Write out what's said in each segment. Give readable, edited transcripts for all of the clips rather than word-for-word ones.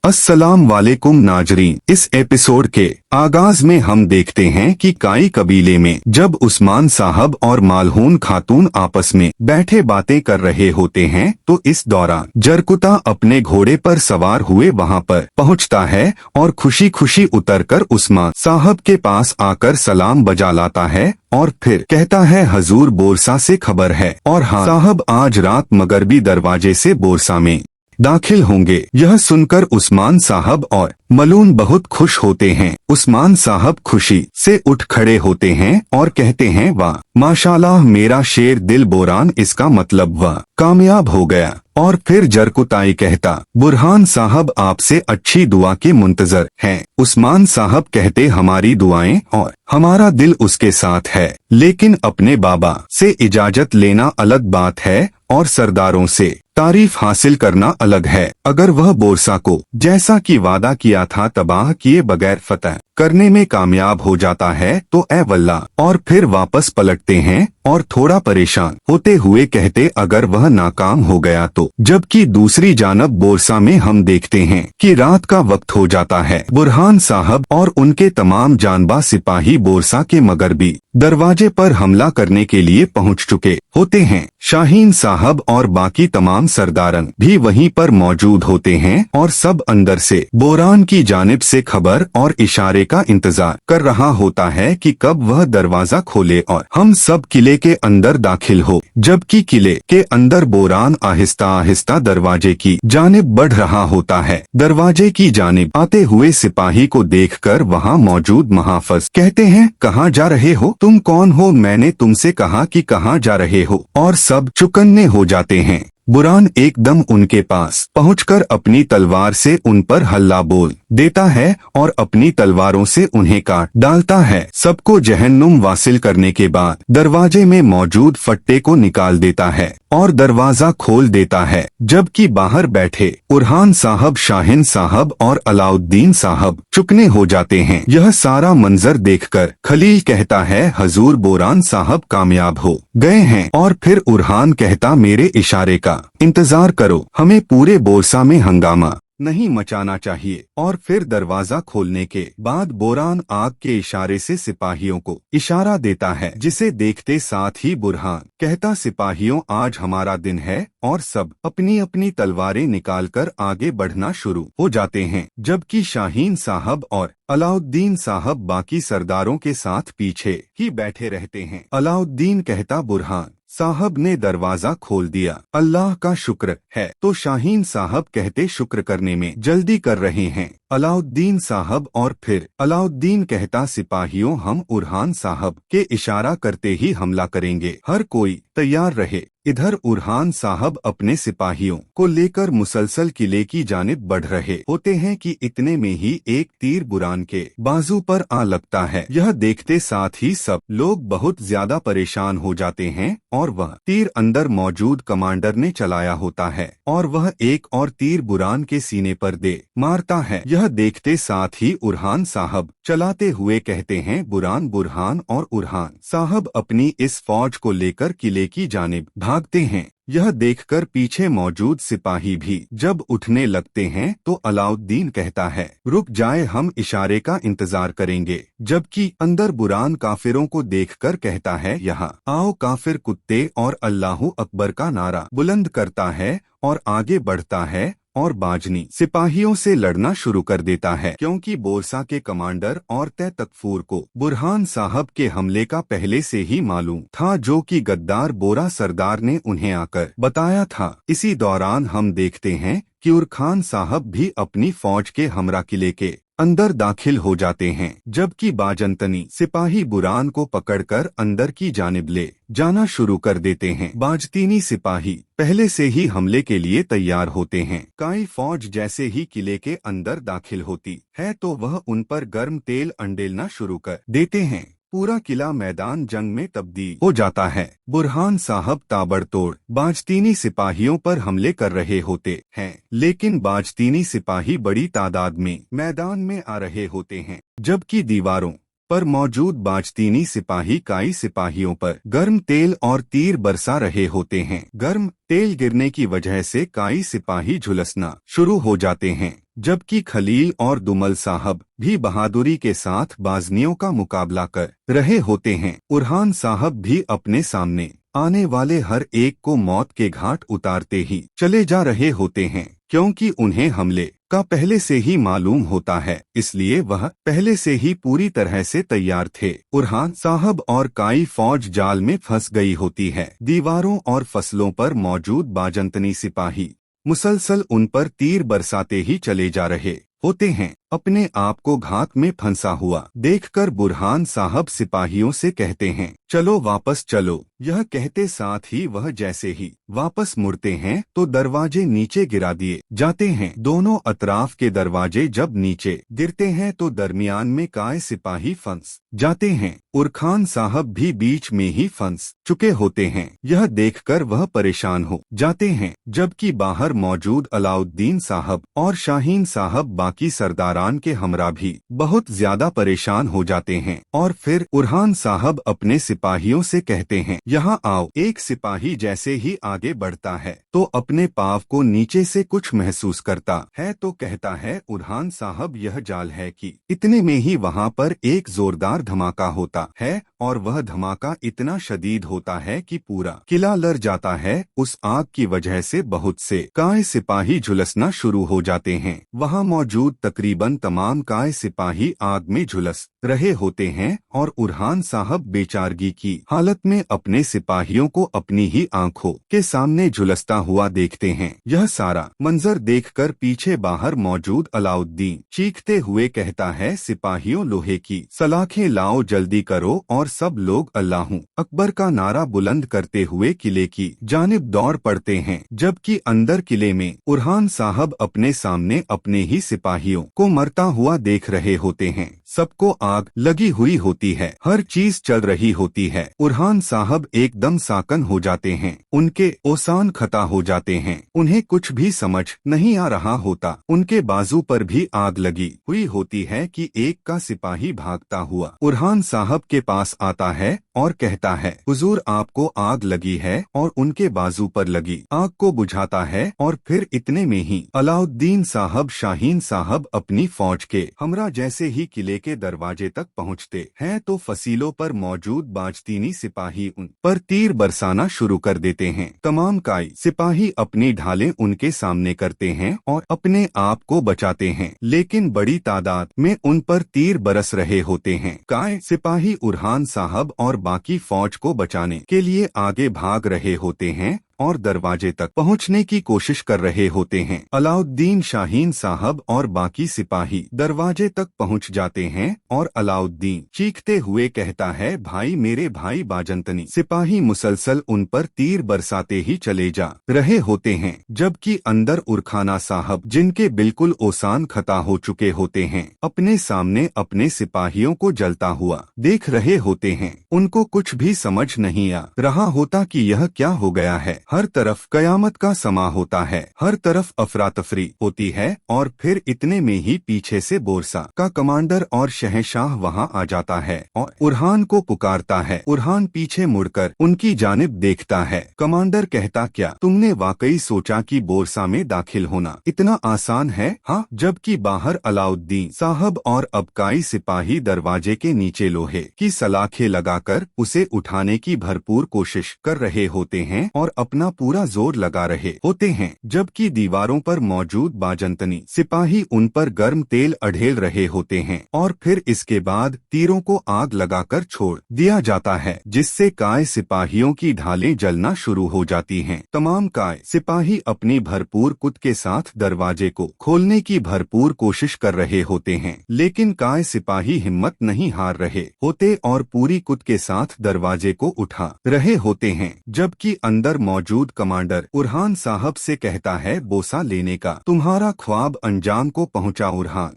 अस्सलाम वालेकुम नाजरीन। इस एपिसोड के आगाज में हम देखते हैं कि काई कबीले में जब उस्मान साहब और मालहून खातून आपस में बैठे बातें कर रहे होते हैं तो इस दौरान जरकुता अपने घोड़े पर सवार हुए वहां पर पहुंचता है और खुशी खुशी उतरकर उस्मान साहब के पास आकर सलाम बजा लाता है और फिर कहता है, हजूर बोरसा से खबर है और हाँ साहब आज रात मगरबी दरवाजे से बोरसा में दाखिल होंगे। यह सुनकर उस्मान साहब और मलून बहुत खुश होते हैं। उस्मान साहब खुशी से उठ खड़े होते हैं और कहते हैं, वाह माशाल्लाह मेरा शेर दिल बोरान, इसका मतलब वह कामयाब हो गया। और फिर जरकुताई कहता, बुरहान साहब आपसे अच्छी दुआ के मुंतजर हैं। उस्मान साहब कहते, हमारी दुआएं और हमारा दिल उसके साथ है, लेकिन अपने बाबा से इजाजत लेना अलग बात है और सरदारों से तारीफ हासिल करना अलग है। अगर वह बोरसा को जैसा कि वादा किया था तबाह किए बगैर फतह करने में कामयाब हो जाता है तो ए वल्लाह। और फिर वापस पलटते हैं और थोड़ा परेशान होते हुए कहते, अगर वह नाकाम हो गया तो। जबकि दूसरी जानब बोरसा में हम देखते हैं कि रात का वक्त हो जाता है। बुरहान साहब और उनके तमाम जानबा सिपाही बोरसा के मगरबी दरवाजे पर हमला करने के लिए पहुंच चुके होते हैं। शाहीन साहब और बाकी तमाम सरदारन भी वहीं पर मौजूद होते हैं और सब अंदर से बोरान की जानिब से खबर और इशारे का इंतजार कर रहा होता है कि कब वह दरवाजा खोले और हम सब किले के अंदर दाखिल हो। जबकि किले के अंदर बोरान आहिस्ता आहिस्ता दरवाजे की जानिब बढ़ रहा होता है। दरवाजे की जानिब आते हुए सिपाही को देखकर वहां मौजूद महाफज कहते हैं, कहाँ जा रहे हो? तुम कौन हो? मैंने तुमसे कहा कि कहाँ जा रहे हो? और सब चुकन्ने हो जाते हैं। बुरान एकदम उनके पास पहुंचकर अपनी तलवार से उन पर हल्ला बोल देता है और अपनी तलवारों से उन्हें काट डालता है। सबको जहन्नुम वासिल करने के बाद दरवाजे में मौजूद फट्टे को निकाल देता है और दरवाजा खोल देता है। जबकि बाहर बैठे उरहान साहब, शाहिन साहब और अलाउद्दीन साहब चुकने हो जाते हैं। यह सारा मंजर देखकर खलील कहता है, हजूर बोरान साहब कामयाब हो गए हैं। और फिर उरहान कहता, मेरे इशारे का इंतजार करो, हमें पूरे बोरसा में हंगामा नहीं मचाना चाहिए। और फिर दरवाजा खोलने के बाद बोरान आग के इशारे से सिपाहियों को इशारा देता है, जिसे देखते साथ ही बुरहान कहता, सिपाहियों आज हमारा दिन है। और सब अपनी अपनी तलवारें निकालकर आगे बढ़ना शुरू हो जाते हैं। जबकि शाहीन साहब और अलाउद्दीन साहब बाकी सरदारों के साथ पीछे ही बैठे रहते हैं। अलाउद्दीन कहता, बुरहान साहब ने दरवाजा खोल दिया, अल्लाह का शुक्र है। तो शाहीन साहब कहते, शुक्र करने में जल्दी कर रहे हैं अलाउद्दीन साहब। और फिर अलाउद्दीन कहता, सिपाहियों हम उरहान साहब के इशारा करते ही हमला करेंगे, हर कोई तैयार रहे। इधर उरहान साहब अपने सिपाहियों को लेकर मुसलसल किले की जानिब बढ़ रहे होते हैं कि इतने में ही एक तीर बुरान के बाजू पर आ लगता है। यह देखते साथ ही सब लोग बहुत ज्यादा परेशान हो जाते हैं और वह तीर अंदर मौजूद कमांडर ने चलाया होता है और वह एक और तीर बुरान के सीने पर दे मारता है। यह देखते साथ ही उरहान साहब चलाते हुए कहते हैं, बुरान बुरहान और उरहान साहब अपनी इस फौज को लेकर किले की जानिब भागते हैं। यह देखकर पीछे मौजूद सिपाही भी जब उठने लगते हैं तो अलाउद्दीन कहता है, रुक जाए, हम इशारे का इंतजार करेंगे। जबकि अंदर बुरान काफिरों को देखकर कहता है, यहाँ आओ काफिर कुत्ते, और अल्लाहू अकबर का नारा बुलंद करता है और आगे बढ़ता है और बाजनी सिपाहियों से लड़ना शुरू कर देता है। क्योंकि बोरसा के कमांडर और तय तकफूर को बुरहान साहब के हमले का पहले से ही मालूम था, जो कि गद्दार बोरा सरदार ने उन्हें आकर बताया था। इसी दौरान हम देखते हैं कि उरखान साहब भी अपनी फौज के हमरा किले के अंदर दाखिल हो जाते हैं। जबकि बाजंतनी सिपाही बुरान को पकड़कर अंदर की जानिब ले जाना शुरू कर देते हैं। बाजतीनी सिपाही पहले से ही हमले के लिए तैयार होते हैं। काई फौज जैसे ही किले के अंदर दाखिल होती है तो वह उन पर गर्म तेल अंडेलना शुरू कर देते हैं। पूरा किला मैदान जंग में तब्दील हो जाता है। बुरहान साहब ताबड़तोड़ बाजतीनी सिपाहियों पर हमले कर रहे होते हैं, लेकिन बाजतीनी सिपाही बड़ी तादाद में मैदान में आ रहे होते हैं। जबकि दीवारों पर मौजूद बाजतीनी सिपाही काई सिपाहियों पर गर्म तेल और तीर बरसा रहे होते हैं। गर्म तेल गिरने की वजह से काई सिपाही झुलसना शुरू हो जाते हैं। जबकि खलील और दुमल साहब भी बहादुरी के साथ बाज़नियों का मुकाबला कर रहे होते हैं। उरहान साहब भी अपने सामने आने वाले हर एक को मौत के घाट उतारते ही चले जा रहे होते हैं, क्योंकि उन्हें हमले का पहले से ही मालूम होता है, इसलिए वह पहले से ही पूरी तरह से तैयार थे। उरहान साहब और काई फौज जाल में फंस गई होती है। दीवारों और फसलों पर मौजूद बाजंतनी सिपाही मुसलसल उन पर तीर बरसाते ही चले जा रहे होते हैं। अपने आप को घात में फंसा हुआ देखकर बुरहान साहब सिपाहियों से कहते हैं, चलो वापस चलो। यह कहते साथ ही वह जैसे ही वापस मुड़ते हैं तो दरवाजे नीचे गिरा दिए जाते हैं। दोनों अतराफ के दरवाजे जब नीचे गिरते हैं तो दरमियान में काए सिपाही फंस जाते हैं। उरखान साहब भी बीच में ही फंस चुके होते हैं। यह देखकर वह परेशान हो जाते हैं, जबकि बाहर मौजूद अलाउद्दीन साहब और शाहीन साहब बाकी सरदारान के हमरा भी बहुत ज्यादा परेशान हो जाते हैं। और फिर उरहान साहब अपने सिपाहियों से कहते हैं, यहाँ आओ। एक सिपाही जैसे ही आगे बढ़ता है तो अपने पाँव को नीचे से कुछ महसूस करता है तो कहता है, उरहान साहब यह जाल है कि। इतने में ही वहाँ पर एक जोरदार धमाका होता है और वह धमाका इतना शदीद होता है कि पूरा किला लड़ जाता है। उस आग की वजह से बहुत से काए सिपाही झुलसना शुरू हो जाते हैं। वहाँ मौजूद तकरीबन तमाम काए सिपाही आग में झुलस रहे होते हैं और उरहान साहब बेचारगी की हालत में अपने सिपाहियों को अपनी ही आंखों के सामने झुलसता हुआ देखते हैं। यह सारा मंजर देखकर पीछे बाहर मौजूद अलाउद्दीन चीखते हुए कहता है, सिपाहियों लोहे की सलाखें लाओ, जल्दी करो। और सब लोग अल्लाहू अकबर का नारा बुलंद करते हुए किले की जानिब दौड़ पड़ते हैं, जबकि अंदर किले में उरहान साहब अपने सामने अपने ही सिपाहियों को मरता हुआ देख रहे होते हैं। सबको आग लगी हुई होती है, हर चीज चल रही होती है। उरहान साहब एकदम साकन हो जाते हैं, उनके ओसान खता हो जाते हैं, उन्हें कुछ भी समझ नहीं आ रहा होता। उनके बाजू पर भी आग लगी हुई होती है कि एक का सिपाही भागता हुआ उरहान साहब के पास आता है और कहता है, हुजूर आपको आग लगी है, और उनके बाजू पर लगी आग को बुझाता है। और फिर इतने में ही अलाउद्दीन साहब शाहीन साहब अपनी फौज के हमरा जैसे ही किले के दरवाजे तक पहुंचते हैं तो फसीलों पर मौजूद बाजतीनी सिपाही उन पर तीर बरसाना शुरू कर देते हैं। तमाम काई सिपाही अपनी ढालें उनके सामने करते हैं और अपने आप को बचाते हैं, लेकिन बड़ी तादाद में उन पर तीर बरस रहे होते हैं। काए सिपाही उरहान साहब और बाकी फौज को बचाने के लिए आगे भाग रहे होते हैं और दरवाजे तक पहुंचने की कोशिश कर रहे होते हैं। अलाउद्दीन शाहीन साहब और बाकी सिपाही दरवाजे तक पहुंच जाते हैं और अलाउद्दीन चीखते हुए कहता है, भाई मेरे भाई बाजंतनी। सिपाही मुसलसल उन पर तीर बरसाते ही चले जा रहे होते हैं, जबकि अंदर उरखाना साहब जिनके बिल्कुल ओसान खता हो चुके होते हैं, अपने सामने अपने सिपाहियों को जलता हुआ देख रहे होते हैं। उनको कुछ भी समझ नहीं आ रहा होता कि यह क्या हो गया है। हर तरफ कयामत का समा होता है, हर तरफ अफरा तफरी होती है। और फिर इतने में ही पीछे से बोरसा का कमांडर और शहंशाह वहां आ जाता है और उरहान को पुकारता है। उरहान पीछे मुड़कर उनकी जानिब देखता है। कमांडर कहता, क्या तुमने वाकई सोचा कि बोरसा में दाखिल होना इतना आसान है? हाँ। जबकि बाहर अलाउद्दीन साहब और अबकाई सिपाही दरवाजे के नीचे लोहे की सलाखें लगाकर उसे उठाने की भरपूर कोशिश कर रहे होते हैं और अपना पूरा जोर लगा रहे होते हैं, जबकि दीवारों पर मौजूद बाजंतनी सिपाही उन पर गर्म तेल अढेल रहे होते हैं। और फिर इसके बाद तीरों को आग लगाकर छोड़ दिया जाता है, जिससे काय सिपाहियों की ढालें जलना शुरू हो जाती हैं। तमाम काय सिपाही अपनी भरपूर कुद के साथ दरवाजे को खोलने की भरपूर कोशिश कर रहे होते हैं, लेकिन काय सिपाही हिम्मत नहीं हार रहे होते और पूरी कुद के साथ दरवाजे को उठा रहे होते हैं। जबकि अंदर मौजूद कमांडर उरहान साहब से कहता है, बोसा लेने का तुम्हारा ख्वाब अंजाम को पहुंचा।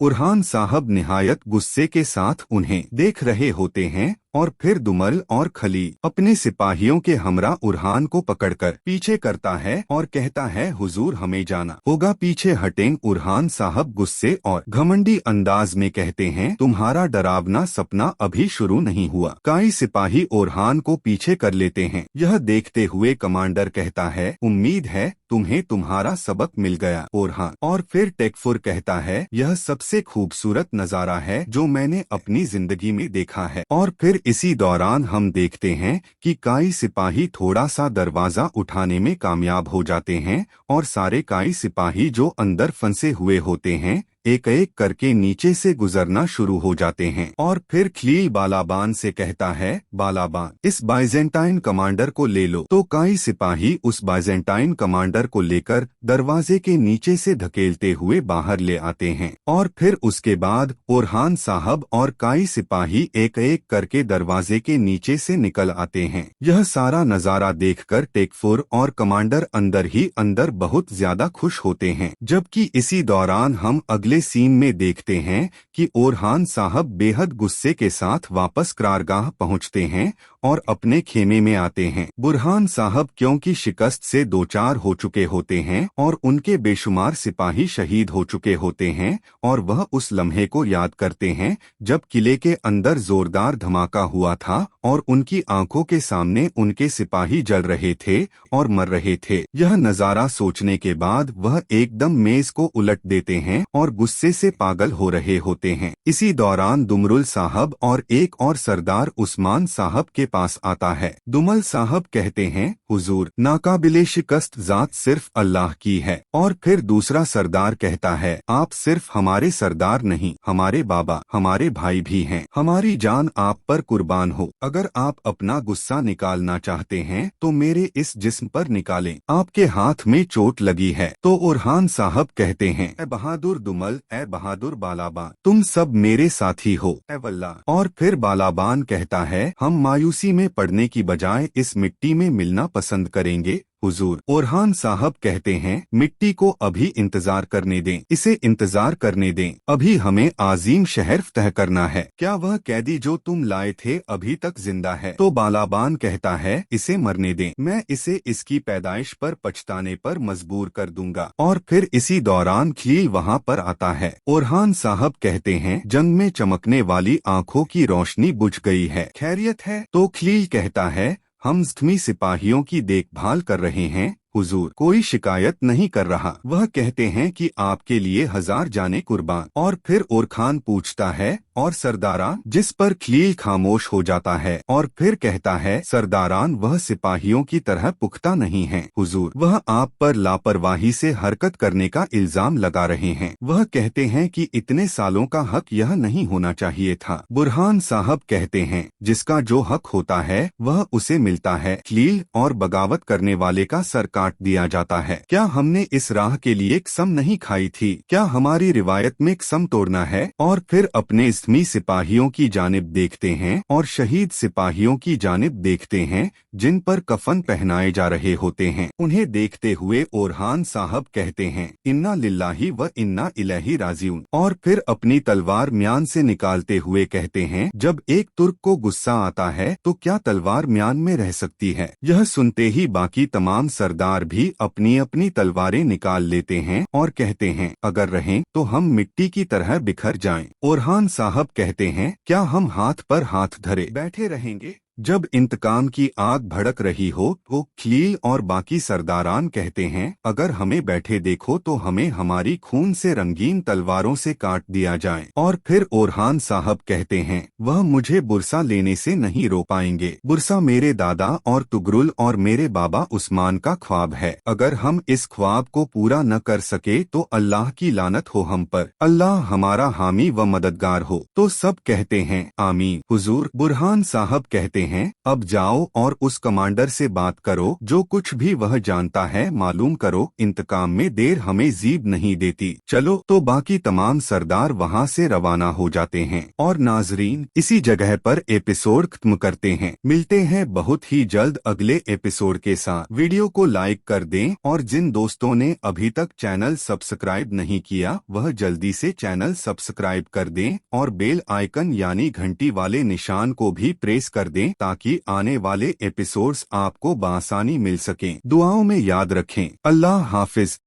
उरहान साहब निहायत गुस्से के साथ उन्हें देख रहे होते हैं और फिर दुमल और खलील अपने सिपाहियों के हमरा उरहान को पकड़कर पीछे करता है और कहता है, हुजूर हमें जाना होगा, पीछे हटें। उरहान साहब गुस्से और घमंडी अंदाज में कहते हैं, तुम्हारा डरावना सपना अभी शुरू नहीं हुआ। कई सिपाही उरहान को पीछे कर लेते हैं। यह देखते हुए कमांडर कहता है, उम्मीद है तुम्हें तुम्हारा सबक मिल गया ओरहान। और फिर टेकफुर कहता है, यह सबसे खूबसूरत नजारा है जो मैंने अपनी जिंदगी में देखा है। और फिर इसी दौरान हम देखते हैं कि काई सिपाही थोड़ा सा दरवाजा उठाने में कामयाब हो जाते हैं और सारे काई सिपाही जो अंदर फंसे हुए होते हैं एक एक करके नीचे से गुजरना शुरू हो जाते हैं। और फिर खलील बालाबान से कहता है, बालाबान इस बाइजेंटाइन कमांडर को ले लो। तो काई सिपाही उस बाइजेंटाइन कमांडर को लेकर दरवाजे के नीचे से धकेलते हुए बाहर ले आते हैं। और फिर उसके बाद ओरहान साहब और काई सिपाही एक एक करके दरवाजे के नीचे से निकल आते हैं। यह सारा नजारा देखकर टेकफुर और कमांडर अंदर ही अंदर बहुत ज्यादा खुश होते हैं। जबकि इसी दौरान हम अगले सीन में देखते हैं कि ओरहान साहब बेहद गुस्से के साथ वापस करारगाह पहुंचते हैं और अपने खेमे में आते हैं। बुरहान साहब क्योंकि शिकस्त से दो चार हो चुके होते हैं और उनके बेशुमार सिपाही शहीद हो चुके होते हैं और वह उस लम्हे को याद करते हैं जब किले के अंदर जोरदार धमाका हुआ था और उनकी आंखों के सामने उनके सिपाही जल रहे थे और मर रहे थे। यह नजारा सोचने के बाद वह एकदम मेज को उलट देते हैं और गुस्से से पागल हो रहे होते हैं। इसी दौरान दुमरुल साहब और एक और सरदार उस्मान साहब के पास आता है। दुमल साहब कहते हैं, हुजूर नाकाबिले शिकस्त जात सिर्फ अल्लाह की है। और फिर दूसरा सरदार कहता है, आप सिर्फ हमारे सरदार नहीं, हमारे बाबा, हमारे भाई भी हैं। हमारी जान आप पर कुर्बान हो। अगर आप अपना गुस्सा निकालना चाहते हैं तो मेरे इस जिस्म पर निकालें, आपके हाथ में चोट लगी है। तो ओरहान साहब कहते हैं, ए बहादुर दुमल, ए बहादुर बालाबान, तुम सब मेरे साथी हो, ए वल्लाह। और फिर बालाबान कहता है, हम मायूसी में पड़ने की बजाय इस मिट्टी में मिलना पसंद करेंगे हुजूर। ओरहान साहब कहते हैं, मिट्टी को अभी इंतजार करने दें, इसे इंतजार करने दें, अभी हमें आजीम शहर फतह करना है। क्या वह कैदी जो तुम लाए थे अभी तक जिंदा है? तो बालाबान कहता है, इसे मरने दें, मैं इसे इसकी पैदाइश पर पछताने पर मजबूर कर दूंगा। और फिर इसी दौरान खलील वहाँ पर आता है। ओरहान साहब कहते हैं, जंग में चमकने वाली आंखों की रोशनी बुझ गई है, खैरियत है? तो खलील कहता है, हम जख्मी सिपाहियों की देखभाल कर रहे हैं हुजूर, कोई शिकायत नहीं कर रहा। वह कहते हैं कि आपके लिए 1000 जाने कुर्बान। और फिर ओरखान पूछता है, और सरदारान? जिस पर खलील खामोश हो जाता है और फिर कहता है, सरदारान वह सिपाहियों की तरह पुख्ता नहीं हैं हुजूर, वह आप पर लापरवाही से हरकत करने का इल्जाम लगा रहे हैं। वह कहते हैं कि इतने सालों का हक यह नहीं होना चाहिए था। बुरहान साहब कहते हैं, जिसका जो हक होता है वह उसे मिलता है खलील, और बगावत करने वाले का सर काट दिया जाता है। क्या हमने इस राह के लिए कसम नहीं खाई थी? क्या हमारी रिवायत में कसम तोड़ना है? और फिर अपने जख्मी सिपाहियों की जानिब देखते हैं और शहीद सिपाहियों की जानिब देखते हैं जिन पर कफन पहनाए जा रहे होते हैं। उन्हें देखते हुए ओरहान साहब कहते हैं, इन्ना लिल्लाही व इन्ना इलैही राजिऊन। और फिर अपनी तलवार म्यान से निकालते हुए कहते हैं, जब एक तुर्क को गुस्सा आता है तो क्या तलवार म्यान में रह सकती है? यह सुनते ही बाकी तमाम सरदार भी अपनी अपनी तलवारें निकाल लेते हैं और कहते हैं, अगर रहें तो हम मिट्टी की तरह बिखर जाएं। ओरहान साहब कहते हैं, क्या हम हाथ पर हाथ धरे बैठे रहेंगे जब इंतकाम की आग भड़क रही हो? तो खलील और बाकी सरदारान कहते हैं, अगर हमें बैठे देखो तो हमें हमारी खून से रंगीन तलवारों से काट दिया जाए। और फिर ओरहान साहब कहते हैं, वह मुझे बुरसा लेने से नहीं रोक पाएंगे। बुरसा मेरे दादा और तुगरुल और मेरे बाबा उस्मान का ख्वाब है। अगर हम इस ख्वाब को पूरा न कर सके तो अल्लाह की लानत हो हम पर, अल्लाह हमारा हामी व मददगार हो। तो सब कहते हैं, आमीन हुजूर। बुरहान साहब कहते हैं, अब जाओ और उस कमांडर से बात करो, जो कुछ भी वह जानता है मालूम करो, इंतकाम में देर हमें जीब नहीं देती। चलो। तो बाकी तमाम सरदार वहाँ से रवाना हो जाते हैं। और नाजरीन, इसी जगह पर एपिसोड खत्म करते हैं। मिलते हैं बहुत ही जल्द अगले एपिसोड के साथ। वीडियो को लाइक कर दें और जिन दोस्तों ने अभी तक चैनल सब्सक्राइब नहीं किया वह जल्दी से चैनल सब्सक्राइब कर दें और बेल आइकन यानी घंटी वाले निशान को भी प्रेस कर दें ताकि आने वाले एपिसोड्स आपको बआसानी मिल सकें। दुआओं में याद रखें। अल्लाह हाफिज।